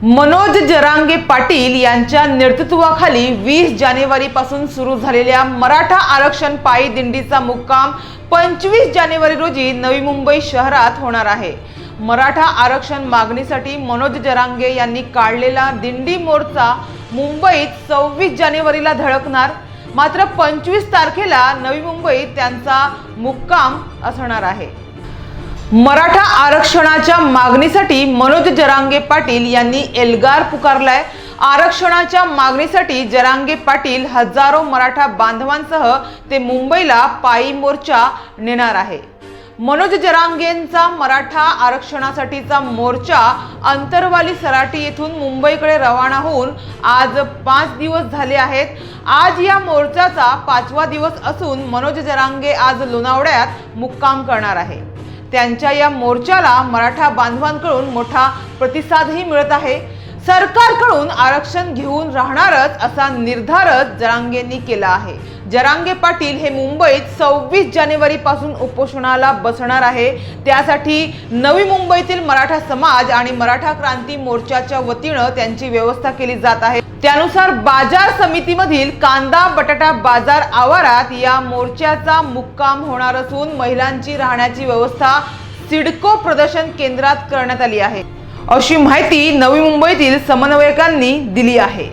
मनोज जरांगे पाटील यांच्या नेतृत्वाखाली 20 जानेवारीपासून सुरू झालेल्या मराठा आरक्षण पायी दिंडीचा मुक्काम 25 जानेवारी रोजी नवी मुंबई शहरात होणार आहे। मराठा आरक्षण मागणीसाठी मनोज जरांगे यांनी काढलेला दिंडी मोर्चा मुंबईत 26 जानेवारीला धडकणार। मात्र 25 तारखेला नवी मुंबईत त्यांचा मुक्काम असणार आहे। मराठा आरक्षणाच्या मागणीसाठी मनोज जरांगे पाटील यांनी एल्गार पुकारलाय। आरक्षणाच्या मागणीसाठी जरांगे पाटील हजारो मराठा बांधवांसह ते मुंबईला पायी मोर्चा नेणार आहे। मनोज जरांगेंचा मराठा आरक्षणासाठीचा मोर्चा अंतरवाली सराटी येथून मुंबईकडे रवाना होऊन आज 5 दिवस झाले आहेत। आज या मोर्चाचा 5वा दिवस असून मनोज जरांगे आज लोणावळ्यात मुक्काम करणार आहे। त्यांच्या या मोर्चाला मराठा बांधवांकडून मोठा प्रतिसादही मिळत आहे। सरकारकडून आरक्षण घेऊन राहणारच असा निर्धारच जरांगेंनी केला आहे। जरांगे पाटील हे मुंबईत 26 जानेवारी पासून उपोषणाला बसणार आहे। त्यासाठी नवी मुंबईतील मराठा समाज आणि मराठा क्रांती मोर्चाच्या वतीने त्यांची व्यवस्था केली जात आहे। त्यानुसार बाजार समितीमधील कांदा बटाटा बाजार आवारात या मोर्चाचा मुक्काम होणार असून महिलांची राहण्याची व्यवस्था सिडको प्रदर्शन केंद्रात करण्यात आली आहे, अशी माहिती नवी मुंबईतील समन्वयकांनी दिली आहे।